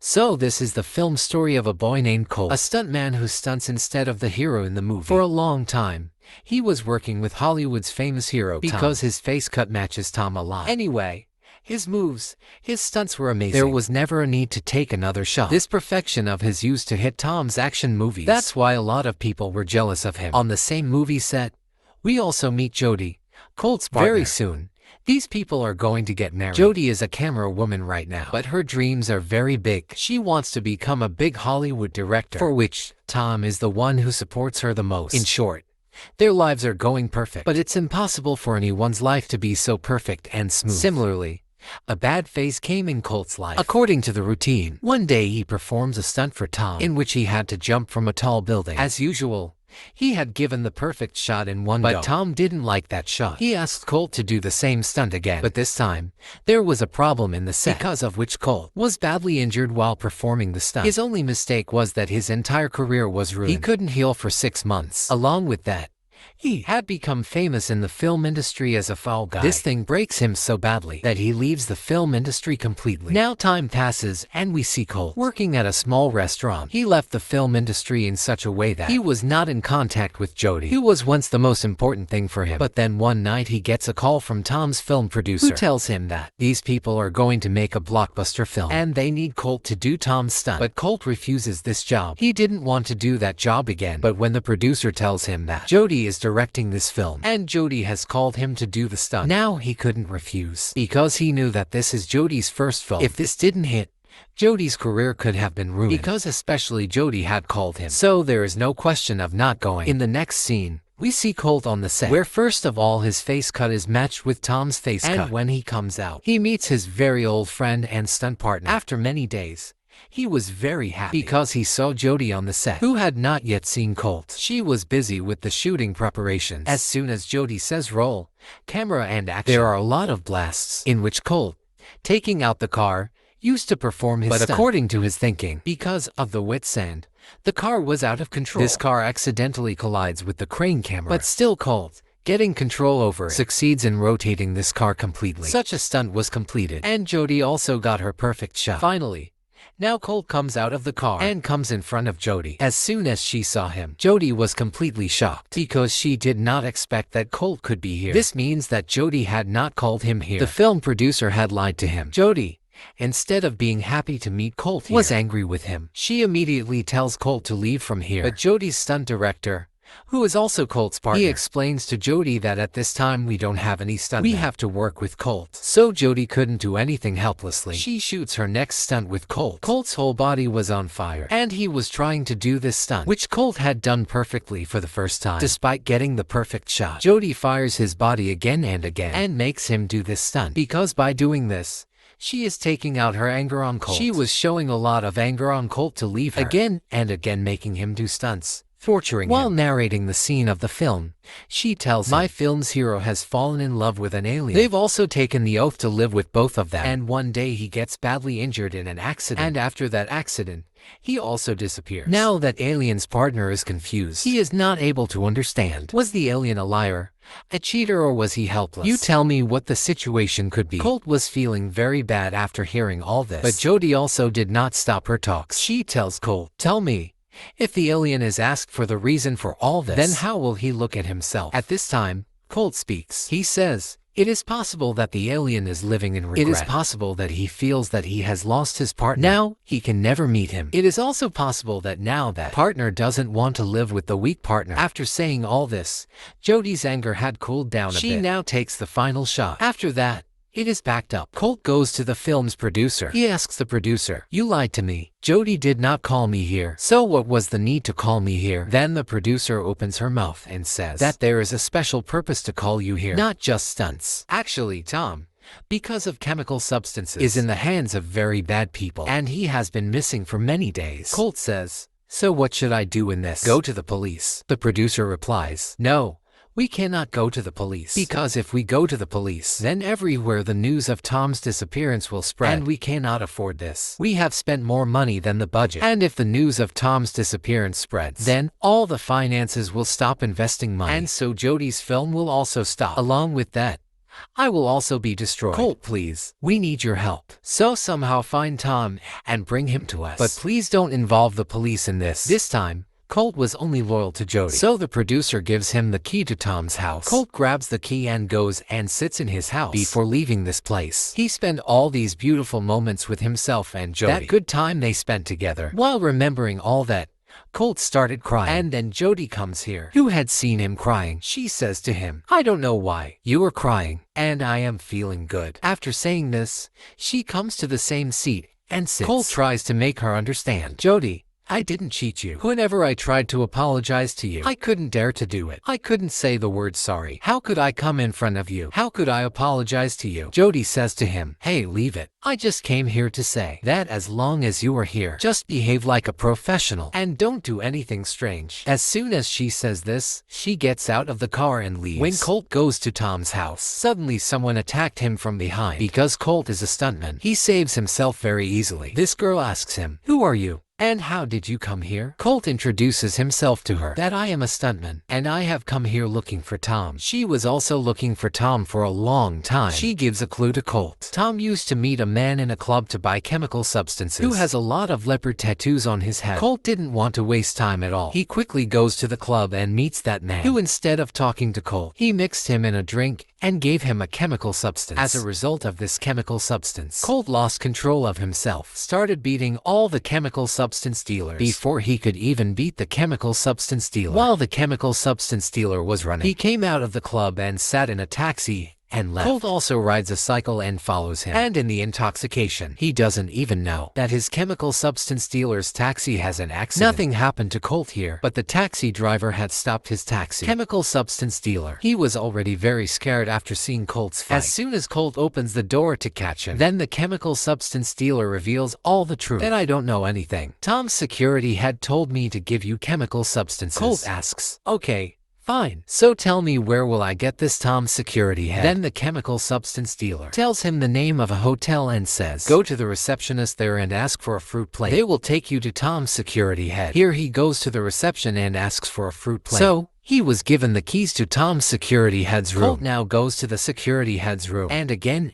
So this is the film story of a boy named Colt, a stuntman who stunts instead of the hero in the movie. For a long time, he was working with Hollywood's famous hero because his face cut matches Tom a lot. Anyway, his moves, his stunts were amazing. There was never a need to take another shot. This perfection of his used to hit Tom's action movies. That's why a lot of people were jealous of him. On the same movie set, we also meet Jodie, Colt's partner. Very soon, these people are going to get married. Jodie is a camera woman right now, but her dreams are very big. She wants to become a big Hollywood director, for which Tom is the one who supports her the most. In short, their lives are going perfect, but it's impossible for anyone's life to be so perfect and smooth. Similarly, a bad phase came in Colt's life. According to the routine, one day he performs a stunt for Tom in which he had to jump from a tall building. As usual, he had given the perfect shot in one go, but Tom didn't like that shot. He asked Colt to do the same stunt again, but this time, there was a problem in the set, because of which Colt was badly injured while performing the stunt. His only mistake was that his entire career was ruined. He couldn't heal for 6 months. Along with that, he had become famous in the film industry as a foul guy. This thing breaks him so badly that he leaves the film industry completely. Now time passes and we see Colt working at a small restaurant. He left the film industry in such a way that he was not in contact with Jodie, who was once the most important thing for him. But then one night he gets a call from Tom's film producer, who tells him that these people are going to make a blockbuster film and they need Colt to do Tom's stunt. But Colt refuses this job. He didn't want to do that job again. But when the producer tells him that Jodie is directing this film and Jodie has called him to do the stunt, now he couldn't refuse, because he knew that this is Jodie's first film. If this didn't hit, Jodie's career could have been ruined, because especially Jodie had called him. So there is no question of not going. In the next scene, we see Colt on the set, where first of all his face cut is matched with Tom's face cut. And when he comes out, he meets his very old friend and stunt partner. After many days, he was very happy because he saw Jodie on the set, who had not yet seen Colt. She was busy with the shooting preparations. As soon as Jodie says roll, camera and action, there are a lot of blasts in which Colt, taking out the car, used to perform his stunt. But according to his thinking, because of the wet sand, the car was out of control. This car accidentally collides with the crane camera, but still Colt, getting control over it, succeeds in rotating this car completely. Such a stunt was completed, and Jodie also got her perfect shot. Finally, now Colt comes out of the car and comes in front of Jodie. As soon as she saw him, Jodie was completely shocked, because she did not expect that Colt could be here. This means that Jodie had not called him here. The film producer had lied to him. Jodie, instead of being happy to meet Colt here, was angry with him. She immediately tells Colt to leave from here. But Jodie's stunt director, who is also Colt's partner, he explains to Jodie that at this time we don't have any stuntmen. We have to work with Colt. So Jodie couldn't do anything helplessly. She shoots her next stunt with Colt. Colt's whole body was on fire, and he was trying to do this stunt, which Colt had done perfectly for the first time. Despite getting the perfect shot, Jodie fires his body again and again and makes him do this stunt, because by doing this, she is taking out her anger on Colt. She was showing a lot of anger on Colt to leave her again and again, making him do stunts, torturing him. While narrating the scene of the film, she tells him, my film's hero has fallen in love with an alien. They've also taken the oath to live with both of them. And one day he gets badly injured in an accident. And after that accident, he also disappears. Now that alien's partner is confused. He is not able to understand. Was the alien a liar, a cheater, or was he helpless? You tell me what the situation could be. Colt was feeling very bad after hearing all this. But Jodie also did not stop her talks. She tells Colt, tell me, if the alien is asked for the reason for all this, then how will he look at himself? At this time, Colt speaks. He says, it is possible that the alien is living in regret. It is possible that he feels that he has lost his partner. Now, he can never meet him. It is also possible that now that partner doesn't want to live with the weak partner. After saying all this, Jodie's anger had cooled down a bit. She now takes the final shot. After that, it is backed up. Colt goes to the film's producer. He asks the producer, you lied to me. Jodie did not call me here. So what was the need to call me here? Then the producer opens her mouth and says that there is a special purpose to call you here, not just stunts. Actually, Tom, because of chemical substances, is in the hands of very bad people, and he has been missing for many days. Colt says, so what should I do in this? Go to the police. The producer replies, no. We cannot go to the police, because if we go to the police, then everywhere the news of Tom's disappearance will spread, and we cannot afford this. We have spent more money than the budget, and if the news of Tom's disappearance spreads, then all the finances will stop investing money, and so Jodie's film will also stop. Along with that, I will also be destroyed. Colt, please. We need your help. So somehow find Tom and bring him to us. But please don't involve the police in this. This time, Colt was only loyal to Jody. So the producer gives him the key to Tom's house. Colt grabs the key and goes and sits in his house. Before leaving this place, he spent all these beautiful moments with himself and Jody. That good time they spent together. While remembering all that, Colt started crying. And then Jody comes here, who had seen him crying. She says to him, I don't know why you were crying, and I am feeling good. After saying this, she comes to the same seat and sits. Colt tries to make her understand. Jody, I didn't cheat you. Whenever I tried to apologize to you, I couldn't dare to do it. I couldn't say the word sorry. How could I come in front of you? How could I apologize to you? Jody says to him, hey, leave it. I just came here to say that as long as you are here, just behave like a professional and don't do anything strange. As soon as she says this, she gets out of the car and leaves. When Colt goes to Tom's house, suddenly someone attacked him from behind. Because Colt is a stuntman, he saves himself very easily. This girl asks him, who are you? And how did you come here? Colt introduces himself to her, that I am a stuntman, and I have come here looking for Tom. She was also looking for Tom for a long time. She gives a clue to Colt. Tom used to meet a man in a club to buy chemical substances, who has a lot of leopard tattoos on his head. Colt didn't want to waste time at all. He quickly goes to the club and meets that man, who instead of talking to Colt, he mixed him in a drink and gave him a chemical substance. As a result of this chemical substance, Colt lost control of himself, started beating all the chemical substance dealers before he could even beat the chemical substance dealer. While the chemical substance dealer was running, he came out of the club and sat in a taxi and left. Colt also rides a cycle and follows him. And in the intoxication, he doesn't even know that his chemical substance dealer's taxi has an accident. Nothing happened to Colt here, but the taxi driver had stopped his taxi. Chemical substance dealer. He was already very scared after seeing Colt's fight. As soon as Colt opens the door to catch him, then the chemical substance dealer reveals all the truth. That I don't know anything. Tom's security had told me to give you chemical substances. Colt asks, okay, fine. So tell me, where will I get this Tom's security head? Then the chemical substance dealer tells him the name of a hotel and says, go to the receptionist there and ask for a fruit plate. They will take you to Tom's security head. Here he goes to the reception and asks for a fruit plate. So he was given the keys to Tom's security head's room. Colt now goes to the security head's room, and again,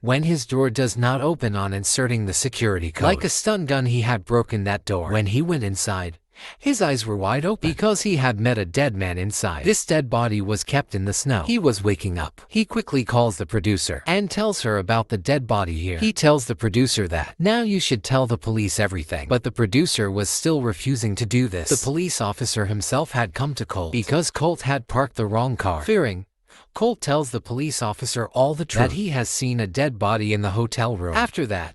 when his door does not open on inserting the security code. Like a stun gun, he had broken that door. When he went inside, his eyes were wide open because he had met a dead man inside. This dead body was kept in the snow. He was waking up. He quickly calls the producer and tells her about the dead body here. He tells the producer that, now you should tell the police everything. But the producer was still refusing to do this. The police officer himself had come to Colt because Colt had parked the wrong car. Fearing, Colt tells the police officer all the truth, that he has seen a dead body in the hotel room. After that,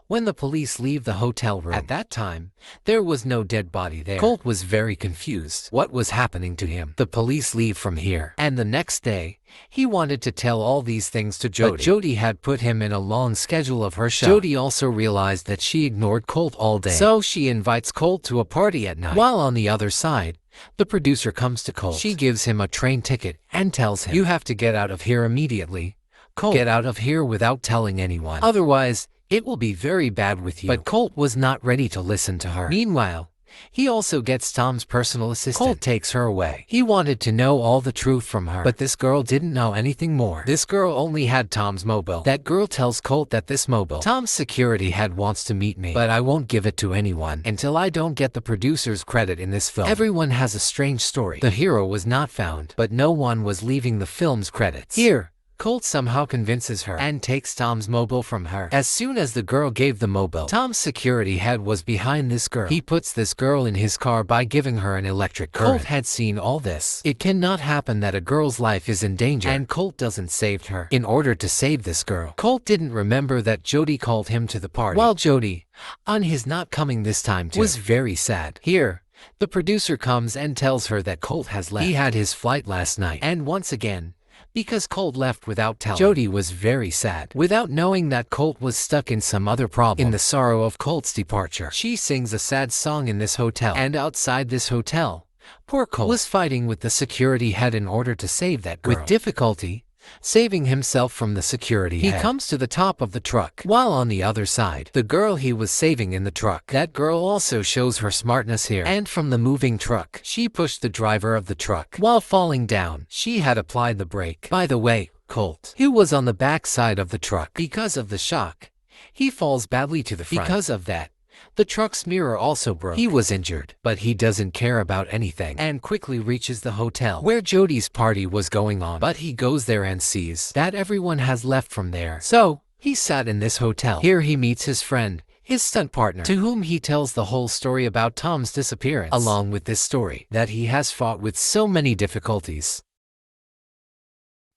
when the police leave the hotel room, at that time, there was no dead body there. Colt was very confused. What was happening to him? The police leave from here, and the next day, he wanted to tell all these things to Jody. But Jody had put him in a long schedule of her show. Jody also realized that she ignored Colt all day, so she invites Colt to a party at night. While on the other side, the producer comes to Colt. She gives him a train ticket and tells him, you have to get out of here immediately. Colt, get out of here without telling anyone. Otherwise, it will be very bad with you. But Colt was not ready to listen to her. Meanwhile, he also gets Tom's personal assistant. Colt takes her away. He wanted to know all the truth from her, but this girl didn't know anything more. This girl only had Tom's mobile. That girl tells Colt that this mobile, Tom's security head wants to meet me, but I won't give it to anyone until I don't get the producer's credit in this film. Everyone has a strange story. The hero was not found, but no one was leaving the film's credits. Here, Colt somehow convinces her and takes Tom's mobile from her. As soon as the girl gave the mobile, Tom's security head was behind this girl. He puts this girl in his car by giving her an electric current. Colt had seen all this. It cannot happen that a girl's life is in danger, and Colt doesn't save her. In order to save this girl, Colt didn't remember that Jody called him to the party. While Jody, on his not coming this time too, was very sad. Here, the producer comes and tells her that Colt has left. He had his flight last night, and once again, because Colt left without telling, Jody was very sad. Without knowing that Colt was stuck in some other problem. In the sorrow of Colt's departure, she sings a sad song in this hotel. And outside this hotel, poor Colt was fighting with the security head in order to save that girl. With difficulty, saving himself from the security head, he comes to the top of the truck, while on the other side, the girl he was saving in the truck. That girl also shows her smartness here, and from the moving truck, she pushed the driver of the truck. While falling down, she had applied the brake. By the way, Colt, who was on the back side of the truck. Because of the shock, he falls badly to the front. Because of that, the truck's mirror also broke. He was injured, but he doesn't care about anything and quickly reaches the hotel where Jody's party was going on. But he goes there and sees that everyone has left from there. So, he sat in this hotel. Here he meets his friend, his stunt partner, to whom he tells the whole story about Tom's disappearance, along with this story that he has fought with so many difficulties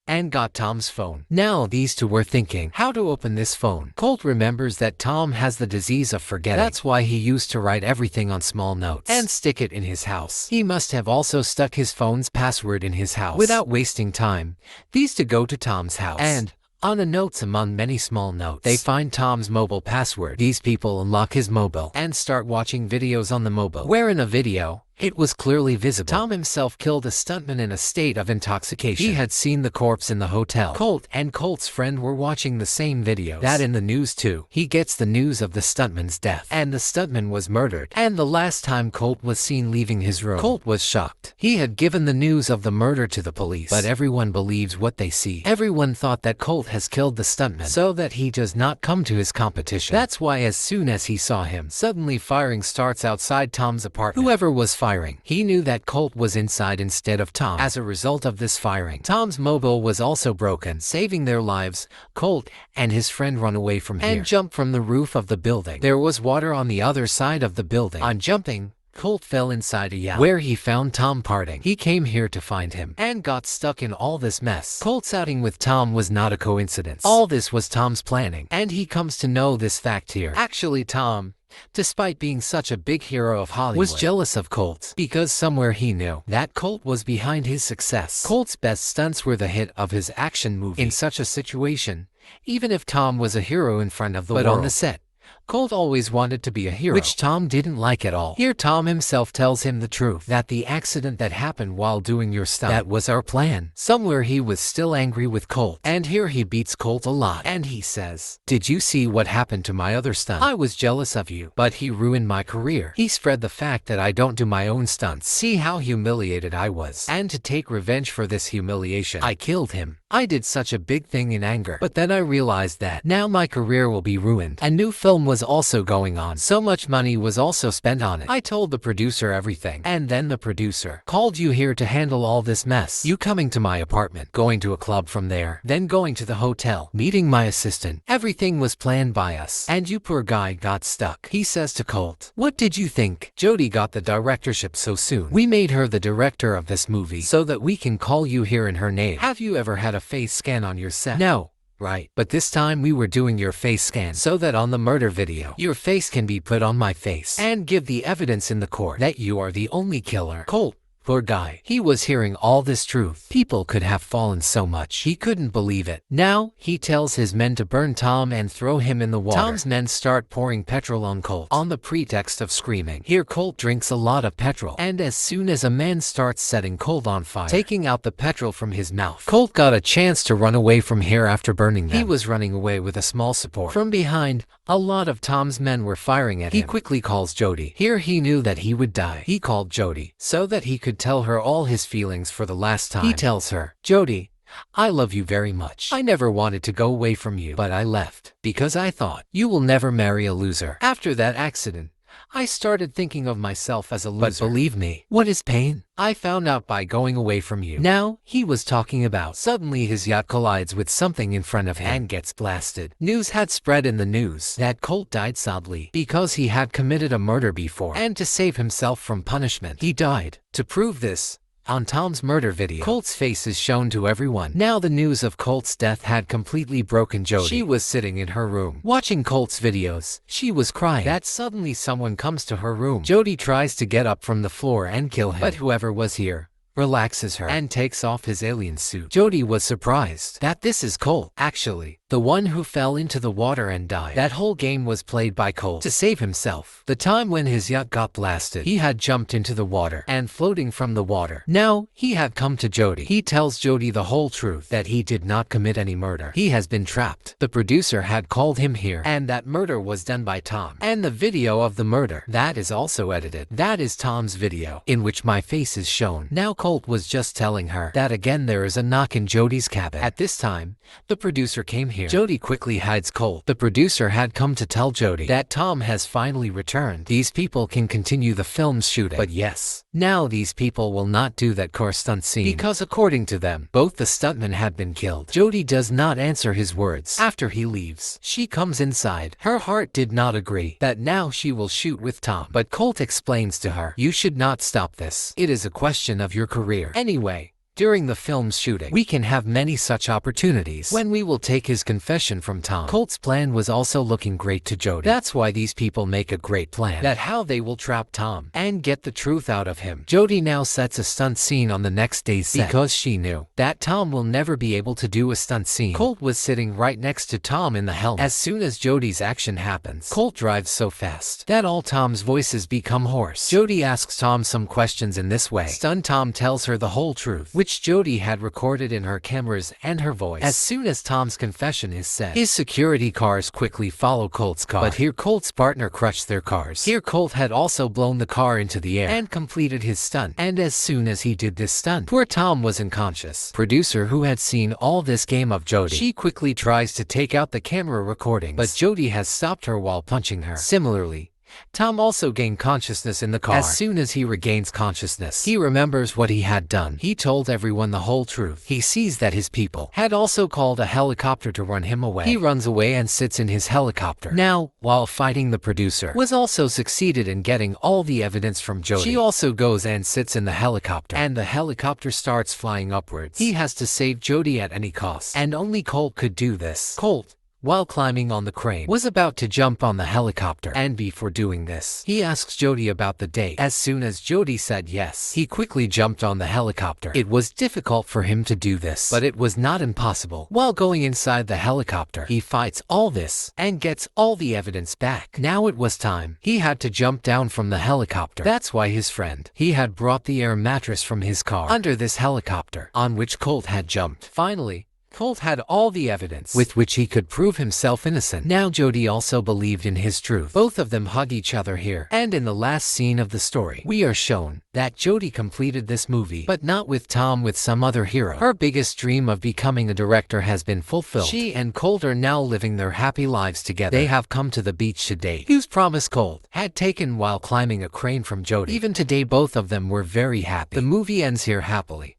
and got Tom's phone. Now these two were thinking how to open this phone. Colt remembers that Tom has the disease of forgetting. That's why he used to write everything on small notes and stick it in his house. He must have also stuck his phone's password in his house. Without wasting time, these two go to Tom's house and on the notes among many small notes, they find Tom's mobile password. These people unlock his mobile and start watching videos on the mobile, where in a video, it was clearly visible Tom himself killed a stuntman in a state of intoxication. He had seen the corpse in the hotel. Colt and Colt's friend were watching the same videos. That in the news too. He gets the news of the stuntman's death, and the stuntman was murdered. And the last time Colt was seen leaving his room, Colt was shocked. He had given the news of the murder to the police, but everyone believes what they see. Everyone thought that Colt has killed the stuntman so that he does not come to his competition. That's why as soon as he saw him, suddenly firing starts outside Tom's apartment. Whoever was firing, he knew that Colt was inside instead of Tom. As a result of this firing, Tom's mobile was also broken, saving their lives. Colt and his friend run away from here and jump from the roof of the building. There was water on the other side of the building. On jumping, Colt fell inside a yacht where he found Tom parting. He came here to find him and got stuck in all this mess. Colt's outing with Tom was not a coincidence. All this was Tom's planning, and he comes to know this fact here. Actually, Tom, despite being such a big hero of Hollywood, was jealous of Colt because somewhere he knew that Colt was behind his success. Colt's best stunts were the hit of his action movie. In such a situation, even if Tom was a hero in front of the world, on the set, Colt always wanted to be a hero, which Tom didn't like at all. Here Tom himself tells him the truth, that the accident that happened while doing your stunt, that was our plan. Somewhere he was still angry with Colt, and here he beats Colt a lot, and he says, "Did you see what happened to my other stunt? I was jealous of you, but he ruined my career. He spread the fact that I don't do my own stunts. See how humiliated I was. And to take revenge for this humiliation, I killed him. I did such a big thing in anger, but then I realized that now my career will be ruined." A new film was also going on. So much money was also spent on it. I told the producer everything, and then the producer called you here to handle all this mess. You coming to my apartment, going to a club from there, then going to the hotel, meeting my assistant. Everything was planned by us, and you poor guy got stuck. He says to Colt, "What did you think? Jody got the directorship so soon. We made her the director of this movie so that we can call you here in her name. Have you ever had a face scan on your set?" "No." "Right, but this time we were doing your face scan so that on the murder video, your face can be put on my face and give the evidence in the court that you are the only killer." Colt, poor guy, he was hearing all this truth. People could have fallen so much. He couldn't believe it. Now, he tells his men to burn Tom and throw him in the water. Tom's men start pouring petrol on Colt on the pretext of screaming. Here Colt drinks a lot of petrol, and as soon as a man starts setting Colt on fire, taking out the petrol from his mouth, Colt got a chance to run away from here after burning them. He was running away with a small support. From behind, a lot of Tom's men were firing at him. He quickly calls Jody. Here he knew that he would die. He called Jody so that he could tell her all his feelings for the last time. He tells her, "Jody, I love you very much. I never wanted to go away from you, but I left because I thought you will never marry a loser. After that accident, I started thinking of myself as a loser. But believe me, what is pain? I found out by going away from you." Now, he was talking about. Suddenly his yacht collides with something in front of him and gets blasted. News had spread in the news that Colt died sadly because he had committed a murder before, and to save himself from punishment, he died. To prove this, on Tom's murder video, Colt's face is shown to everyone. Now the news of Colt's death had completely broken Jody. She was sitting in her room, watching Colt's videos. She was crying. That suddenly someone comes to her room. Jody tries to get up from the floor and kill him, but whoever was here relaxes her and takes off his alien suit. Jody was surprised that this is Colt, actually, the one who fell into the water and died. That whole game was played by Colt to save himself. The time when his yacht got blasted, he had jumped into the water and floating from the water. Now, he had come to Jody. He tells Jody the whole truth, that he did not commit any murder. He has been trapped. The producer had called him here, and that murder was done by Tom. And the video of the murder, that is also edited. That is Tom's video, in which my face is shown. Now Colt was just telling her that again there is a knock in Jody's cabin. At this time, the producer came here. Jody quickly hides Colt. The producer had come to tell Jody that Tom has finally returned. These people can continue the film's shooting. But yes, now these people will not do that car stunt scene because according to them, both the stuntmen had been killed. Jody does not answer his words. After he leaves, she comes inside. Her heart did not agree that now she will shoot with Tom. But Colt explains to her, "You should not stop this. It is a question of your career. Anyway, during the film's shooting, we can have many such opportunities when we will take his confession from Tom." Colt's plan was also looking great to Jody. That's why these people make a great plan, that how they will trap Tom and get the truth out of him. Jody now sets a stunt scene on the next day's set because she knew that Tom will never be able to do a stunt scene. Colt was sitting right next to Tom in the helmet. As soon as Jody's action happens, Colt drives so fast that all Tom's voices become hoarse. Jody asks Tom some questions in this way. Stunned Tom tells her the whole truth, which Jody had recorded in her cameras and her voice. As soon as Tom's confession is said, his security cars quickly follow Colt's car. But here Colt's partner crushed their cars. Here Colt had also blown the car into the air and completed his stunt. And as soon as he did this stunt, poor Tom was unconscious. Producer, who had seen all this game of Jody, she quickly tries to take out the camera recordings, but Jody has stopped her while punching her. Similarly, Tom also gained consciousness in the car. As soon as he regains consciousness, he remembers what he had done. He told everyone the whole truth. He sees that his people had also called a helicopter to run him away. He runs away and sits in his helicopter. Now, while fighting the producer, was also succeeded in getting all the evidence from Jody. She also goes and sits in the helicopter, and the helicopter starts flying upwards. He has to save Jody at any cost, and only Colt could do this. Colt, while climbing on the crane, was about to jump on the helicopter, and before doing this, he asks Jody about the date. As soon as Jody said yes, he quickly jumped on the helicopter. It was difficult for him to do this, but it was not impossible. While going inside the helicopter, he fights all this and gets all the evidence back. Now it was time. He had to jump down from the helicopter. That's why his friend, he had brought the air mattress from his car under this helicopter, on which Colt had jumped. Finally, Colt had all the evidence with which he could prove himself innocent. Now Jody also believed in his truth. Both of them hug each other here. And in the last scene of the story, we are shown that Jody completed this movie, but not with Tom, with some other hero. Her biggest dream of becoming a director has been fulfilled. She and Colt are now living their happy lives together. They have come to the beach to date, whose promise Colt had taken while climbing a crane from Jody. Even today both of them were very happy. The movie ends here happily.